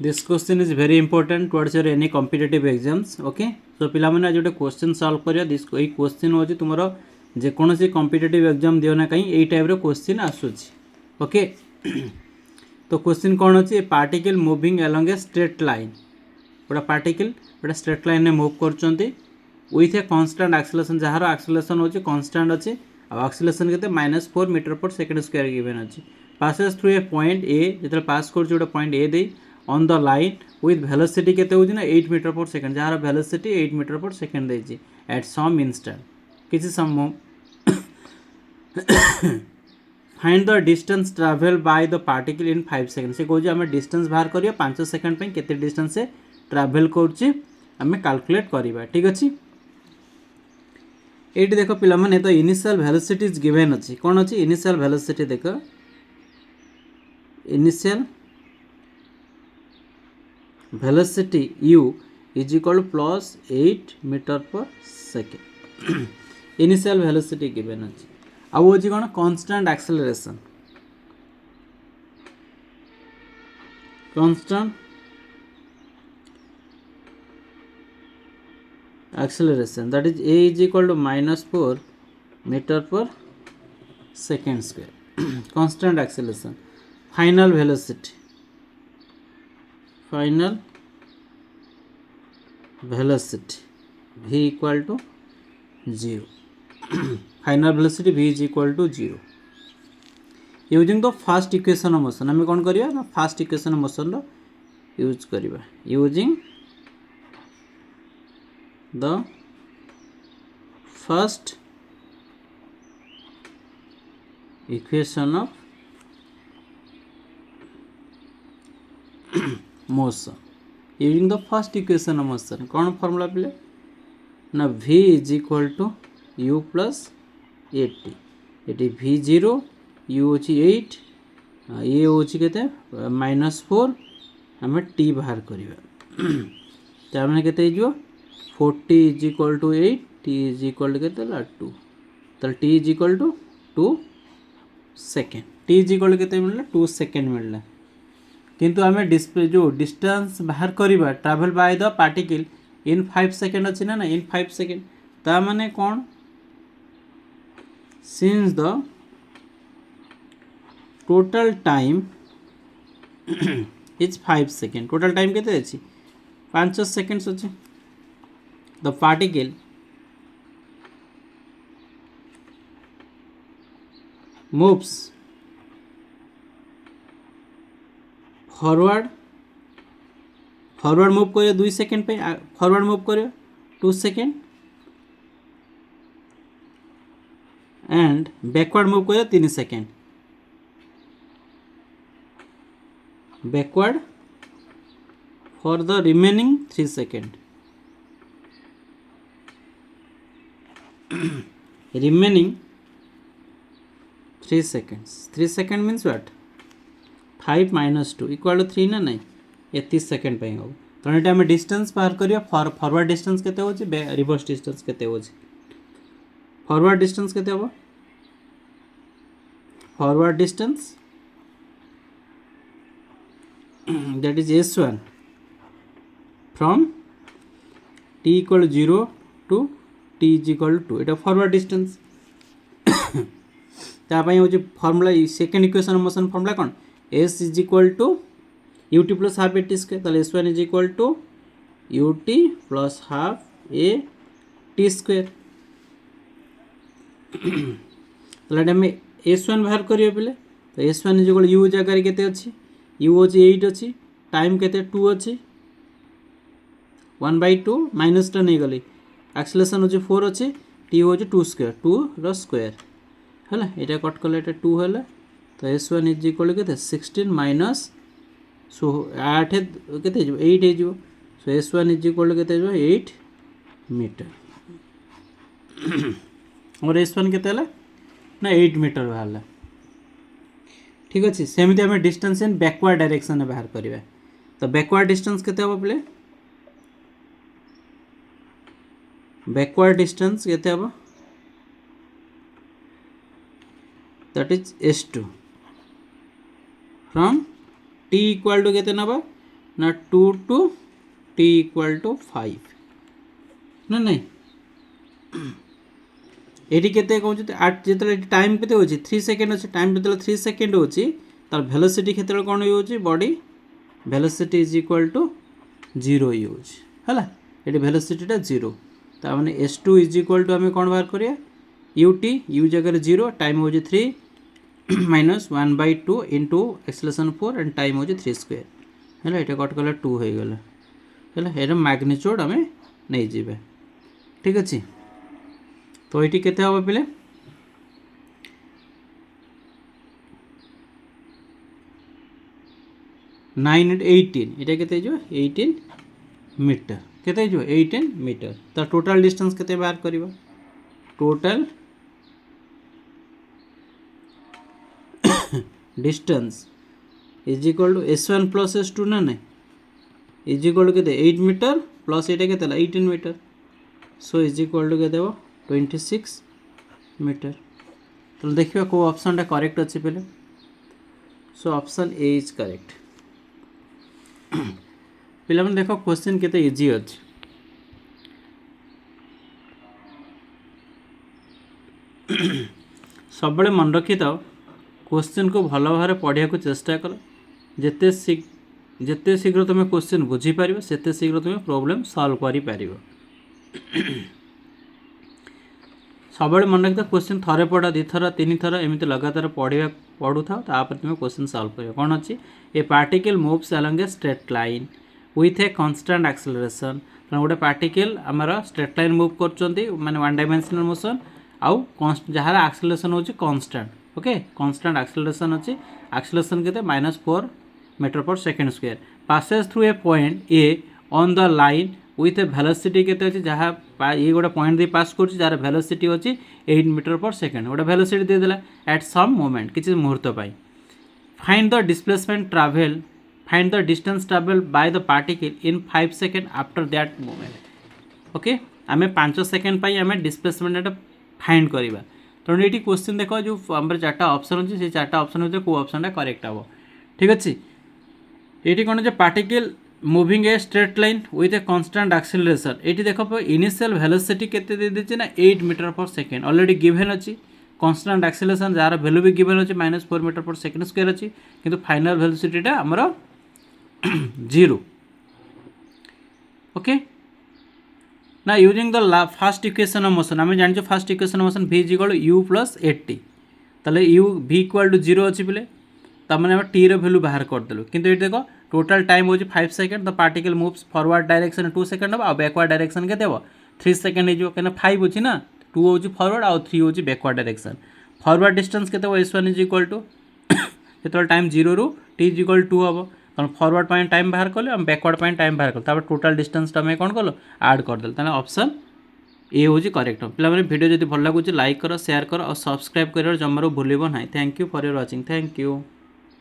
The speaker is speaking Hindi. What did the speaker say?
This question is very important towards your any competitive exams. Okay, so पिला मैंने आज गोटे क्वेश्चन सॉल्व करिया. दिस ये क्वेश्चन होची तुमरो जे कोनोसी कॉम्पिटिटिव एग्जाम दियो ना कहीं एई टाइप रो क्वेश्चन आसुची. ओके, तो क्वेश्चन कौन अच्छी a particle moving along a straight line. गोटा पार्टिकल गोटा स्ट्रेट लाइन में मूव करचंती विथ ए कांस्टेंट एक्सेलरेशन जहार एक्सेलरेशन होची कांस्टेंट अच्छी आ एक्सेलरेशन केते -4 metre per second square given अच्छी. Passes through a point A जेतले पास करछ गोटे point A they on the line with velocity केते होची ना 8 मीटर पर सेकंड जहार velocity 8 metre per second देची at some instant किसी sum find the distance travel by the particle in 5 second. से कहूँ आम डिस्टेंस बाहर करिया 5 सेकंड पे केते डिस्टेंस से ट्रैवल करुच्ची आम कैलकुलेट करवा. ठीक अच्छे, ये देख पिला माने तो इनिशियल वेलोसिटी इज गिवन अच्छी कौन अच्छी इनिशियल वेलोसिटी देख initial velocity u is equal plus 8 metre per second. Initial velocity given अच्छी आउ होची कौन constant acceleration constant acceleration that is a is equal to -4 metre per second square. Constant acceleration final velocity v equal to 0. Final velocity v is equal to 0 using the first equation of motion. आम कौन करिया ना फर्स्ट इक्वेशन ऑफ मोशन रो यूज करिया using the first equation of motion. Using the first equation of motion कौन फॉर्मूला पे ना v is equal to u plus 80 ये v0 u होची 8 ये होची केते -4 आम t बाहर करवा तार माने केते हिजो 40 is equal to 8 t is equal to केते 2 तो t is equal to 2 second. t is equal केते मिलला 2 सेकेंड मिलला किंतु आम डिस्प्ले जो डिस्टेंस बाहर करवा travel by the particle in 5 second अच्छी ना इन 5 सेकेंड ता माने कौन since the total time is 5 seconds total time केते अछि 5 seconds अछि the particle moves forward move करे 2 सेकंड पे फॉरवर्ड मूव करे 2 सेकंड एंड बैकवर्ड मूव करे 3 second. Backward for the remaining 3 second. Remaining 3 seconds 3 second means what 5 - 2 equal to 3 ना नहीं ये 30 सेकेंड पे हो. तो ये आम डिस्टेंस बाहर करिया फॉरवर्ड डिस्टेंस केते होची रिवर्स डिस्टेंस केते होची. फॉरवर्ड डिस्टेंस केते हो forward distance that is s1 from t equal 0 to t is equal to 2 এটা फॉरवर्ड डिस्टेंस. तापाई हो formula second equation of motion formula कौन s is equal to ut plus half a t square ताले s1 is equal to ut plus half a t square. ताले आम s1 बाहर करिया पिले तो s1 इज इक्वल u जगह केते अछि u होची 8 अछि टाइम केते 2 अछि 1/2 माइनस टा नहीं गली एक्सेलरेशन होची 4 अछि t होची 2 स्क्वायर 2 रो स्क्वायर हला एटा कट करले एटा 2 हला तो s1 इज इक्वल केते 16 माइनस 8 केते जो 8 हे जो सो s1 इज इक्वल केते जो 8 मीटर और s1 केते हला ना 8 मीटर बाहर. ठीक अच्छे सेमती आम डिस्टेंस इन बैकवर्ड डायरेक्शन में बाहर करवा तो बैकवर्ड डिस्टेंस केते हम पे बैकवर्ड डिस्टेंस केते हम that is s2 from t equal to केते नबा ना 2 टू t इक्वल टू 5 ना नहीं ये केते कहूँ जो टाइम के 3 सेकेंड अच्छे टाइम जो 3 सेकेंड अच्छी तार वेलोसिटी क्षेत्र कौन हो body velocity is equal to 0 use है ये वेलोसिटीटा 0 तो मैंने S2 इज इक्वल टू आम कौन बाहर करिया ut u जगह 0 टाइम हो 3 minus 1/2 into acceleration 4 and time हो 3 स्क्वायर है ये कट कले 2 हो गला है ये मैग्नीट्यूड आम नहीं जीवे ठीक अच्छे तो ये केते हम पे 9 × 18 ये केते 18 मीटर केते 18 मीटर तो टोटल डिस्टेंस केते बाहर करिबा total distance is equal to S1 plus S2 ना नहीं इज इक्वल टू केते 8 मीटर प्लस ये केते 18 metre so is equal to केते 26 मीटर तो देखिए को ऑप्शन टा करेक्ट अच्छे पहले so option A is correct पिला मन देखो क्वेश्चन केते इजी अछि सब बड़े मन रखी था क्वेश्चन को भल भाव पढ़िया को चेष्टा कर जिते शीघ्र तुम क्वेश्चन बुझीपर से शीघ्र तुम प्रॉब्लम सॉल्व कर सब मन रखी क्वेश्चन थरे पढ़ा 2 थर 3 थर एमती लगातार पढ़ू था तापर तुम क्वेश्चन सॉल्व कर कौन अच्छी a particle moves along a straight line with a constant acceleration गोटे पार्टिकल आमर स्ट्रेट लाइन मूव कर माने 1 डायमेंशनल मोशन आउ जार एक्सेलरेशन होची कांस्टेंट ओके कांस्टेंट एक्सेलरेशन अच्छी एक्सेलरेशन के -4 metre per second square passes through a point A on the line with A velocity केते अछि जहाँ ये गोटे पॉइंट दे पास कर जार वेलोसिटी अच्छी 8 मीटर पर सेकेंड गोटे वेलोसिटी दे देला एट सम मोमेंट किसी मुहूर्त पाई find the displacement travel find the distance travel by the particle in 5 second after that moment okay आम 5 सेकेंड पाई आम डिस्प्लेसमेंट फाइंड करवा तेणु ये क्वेश्चन देख जो आम 4टा ऑप्शन अच्छे से 4टा ऑप्शन भर को ऑप्शन करेक्ट हम ठीक अच्छे ये कौन जो particle moving A straight line with a constant acceleration ये देख इनिशियल वेलोसिटी केते दे देछि ना 8 metre per second already given अच्छी कांस्टेंट एक्सेलरेशन जार वैल्यू भी गिवन अच्छी -4 मीटर पर सेकेंड स्क्वायर अच्छी किंतु फाइनल वेलोसिटीटा आमर 0 ओके ना using the first equation of motion आम जान first equation of motion v equal u plus 80 ताले u v इक्वल टू 0 अच्छी बोले तमें आम टी वैल्यू बाहर करदेलु किंतु ये देख टोटल टाइम हो 5 second the particle moves forward direction 2 second हम बैकवर्ड डायरेक्शन के 3 सेकेंड हो कहीं 5 अच्छी ना 2 हो फॉरवर्ड आउ 3 हो बैकवर्ड डायरेक्शन फॉरवर्ड डिस्टेंस के S1 इज इक्वल टू जो टाइम 0 रू t इज इक्वल 2 हम कारण फॉरवर्ड पाई टाइम बाहर कले हम बैकवर्ड पाई टाइम बाहर कल टोटल डिस्टेंस आम कौन कल आड करदेल ताले ऑप्शन ए हूँ करेक्ट पे वीडियो जब भल लगुच लाइक कर शेयर कर और सब्सक्राइब कर जमार भूल ना thank you for your watching thank you.